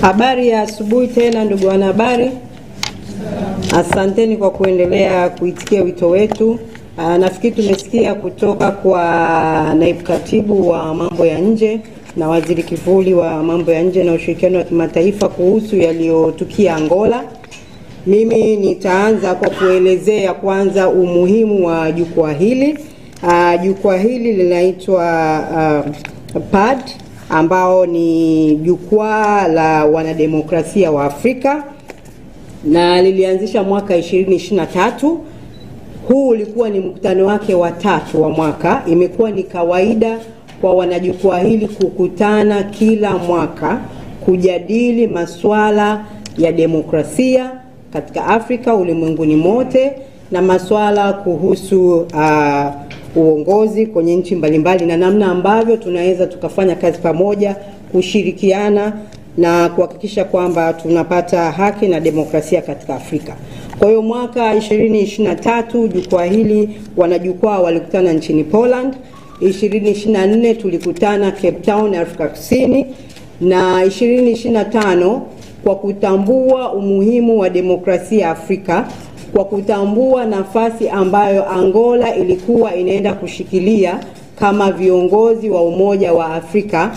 Habari ya asubuhi tena ndugu wanahabari. Asanteni kwa kuendelea kuitikia wito wetu. Nafikiri tumesikia kutoka kwa naibu katibu wa mambo ya nje na waziri kivuli wa mambo ya nje na ushirikiano wa kimataifa kuhusu yaliyotukia Angola. Mimi nitaanza kwa kuelezea kwanza umuhimu wa jukwaa hili. Jukwaa hili linaitwa PAD, ambao ni jukwaa la wanademokrasia wa Afrika, na lilianzisha mwaka 2023. Huu ulikuwa ni mkutano wake wa 3 wa mwaka. Imekuwa ni kawaida kwa wanajukwaa hili kukutana kila mwaka kujadili masuala ya demokrasia katika Afrika, ulimwenguni mote, na masuala kuhusu uongozi kwenye nchi mbalimbali na namna ambavyo tunaweza tukafanya kazi pamoja kushirikiana na kuhakikisha kwamba tunapata haki na demokrasia katika Afrika. Kwa hiyo mwaka 2023 jukwaa hili wanajukwaa walikutana nchini Poland. 2024 tulikutana Cape Town, Afrika Kusini, na 2025 kwa kutambua umuhimu wa demokrasia Afrika, kwa kutambua nafasi ambayo Angola ilikuwa inaenda kushikilia kama viongozi wa Umoja wa Afrika.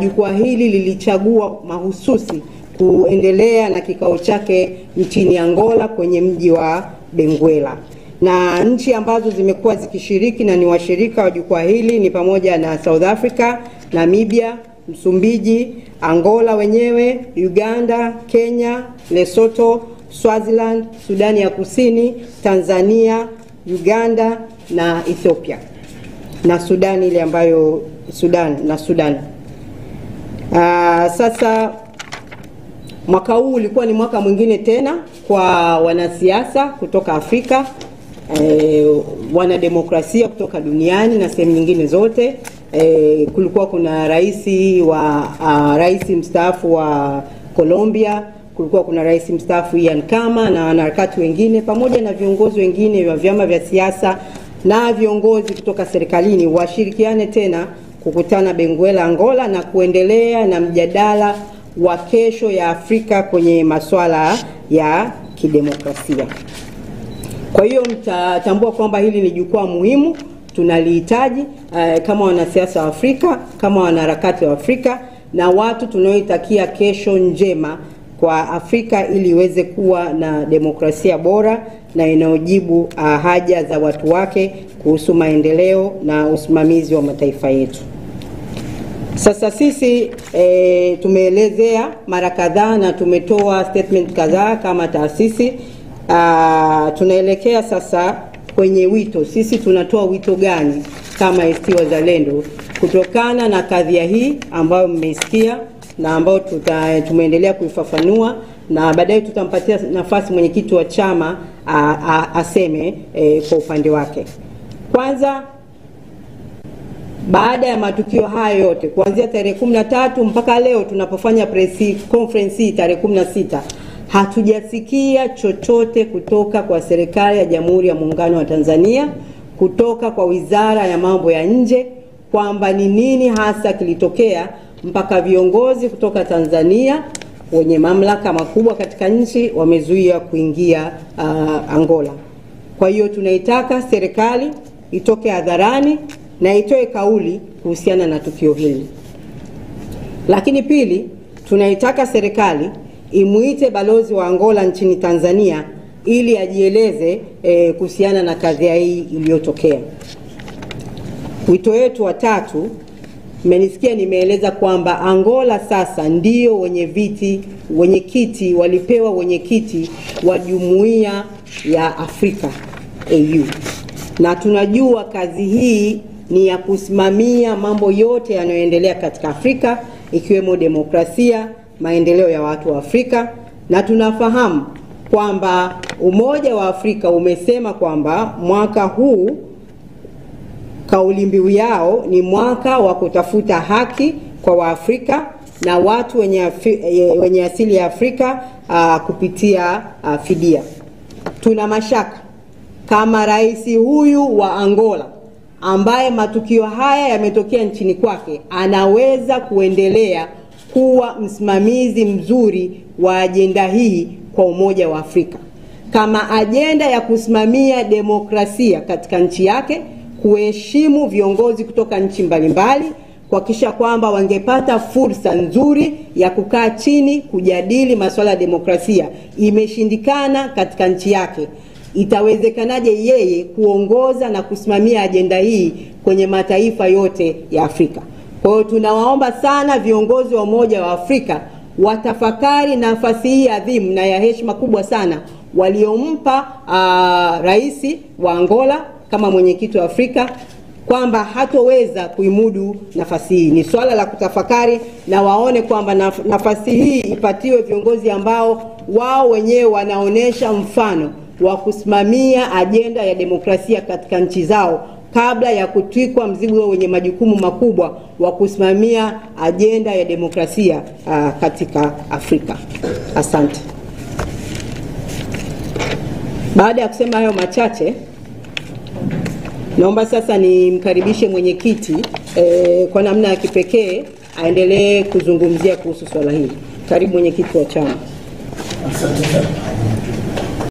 Jukwaa hili lilichagua mahususi kuendelea na kikao chake nchini Angola kwenye mji wa Benguela. Na nchi ambazo zimekuwa zikishiriki na ni washirika wa jukwaa hili ni pamoja na South Africa, Namibia, Msumbiji, Angola wenyewe, Uganda, Kenya, Lesotho, Swaziland, Sudani ya Kusini, Tanzania, Uganda na Ethiopia, na Sudani ile ambayo Sudan. Sasa mwaka huu ulikuwa ni mwaka mwingine tena kwa wanasiasa kutoka Afrika, wanademokrasia kutoka duniani na sehemu nyingine zote. Kulikuwa kuna rais mstaafu wa Colombia, kulikuwa kuna rais mstaafu Ian Khama na wanaharakati wengine pamoja na viongozi wengine wa vyama vya siasa na viongozi kutoka serikalini washirikiane tena kukutana Benguela, Angola, na kuendelea na mjadala wa kesho ya Afrika kwenye masuala ya kidemokrasia. Kwa hiyo mtatambua kwamba hili ni jukwaa muhimu, tunalihitaji kama wanasiasa wa Afrika, kama wanaharakati wa Afrika na watu tunaoitakia kesho njema kwa Afrika ili iweze kuwa na demokrasia bora na inayojibu haja za watu wake kuhusu maendeleo na usimamizi wa mataifa yetu. Sasa sisi tumeelezea mara kadhaa na tumetoa statement kadhaa kama taasisi. Tunaelekea sasa kwenye wito. Sisi tunatoa wito gani kama ACT Wazalendo kutokana na kadhia hii ambayo mmesikia na ambayo tumeendelea kuifafanua, na baadaye tutampatia nafasi mwenyekiti wa chama aseme kwa upande wake. Kwanza, baada ya matukio haya yote kuanzia tarehe 13 mpaka leo tunapofanya press conference tarehe 16, hatujasikia chochote kutoka kwa serikali ya Jamhuri ya Muungano wa Tanzania, kutoka kwa Wizara ya Mambo ya Nje kwamba ni nini hasa kilitokea mpaka viongozi kutoka Tanzania wenye mamlaka makubwa katika nchi wamezuia kuingia Angola. Kwa hiyo tunaitaka serikali itoke hadharani na itoe kauli kuhusiana na tukio hili. Lakini pili, tunaitaka serikali imuite balozi wa Angola nchini Tanzania ili ajieleze kuhusiana na kadhia hii iliyotokea. Wito wetu wa 3, mmenisikia nimeeleza kwamba Angola sasa ndio wenyekiti walipewa wenyekiti wa Jumuiya ya Afrika AU, na tunajua kazi hii ni ya kusimamia mambo yote yanayoendelea katika Afrika ikiwemo demokrasia, maendeleo ya watu wa Afrika, na tunafahamu kwamba Umoja wa Afrika umesema kwamba mwaka huu kauli mbiu yao ni mwaka wa kutafuta haki kwa Waafrika na watu wenye asili ya Afrika kupitia fidia. Tuna mashaka kama rais huyu wa Angola ambaye matukio haya yametokea nchini kwake anaweza kuendelea kuwa msimamizi mzuri wa ajenda hii kwa Umoja wa Afrika, kama ajenda ya kusimamia demokrasia katika nchi yake, kuheshimu viongozi kutoka nchi mbalimbali, kuhakikisha kwamba wangepata fursa nzuri ya kukaa chini kujadili masuala ya demokrasia. Imeshindikana katika nchi yake, itawezekanaje yeye kuongoza na kusimamia ajenda hii kwenye mataifa yote ya Afrika? Kwa hiyo tunawaomba sana viongozi wa Umoja wa Afrika watafakari nafasi hii adhimu na ya heshima kubwa sana waliompa rais wa Angola kama mwenyekiti wa Afrika, kwamba hatoweza kuimudu nafasi hii. Ni swala la kutafakari, na waone kwamba nafasi hii ipatiwe viongozi ambao wao wenyewe wanaonesha mfano wa kusimamia ajenda ya demokrasia katika nchi zao, kabla ya kutwikwa mzigo wenye majukumu makubwa wa kusimamia ajenda ya demokrasia katika Afrika. Asante. Baada ya kusema hayo machache, naomba sasa nimkaribishe mwenyekiti kwa namna ya kipekee aendelee kuzungumzia kuhusu swala hili. Karibu mwenyekiti wa chama. Asante sana.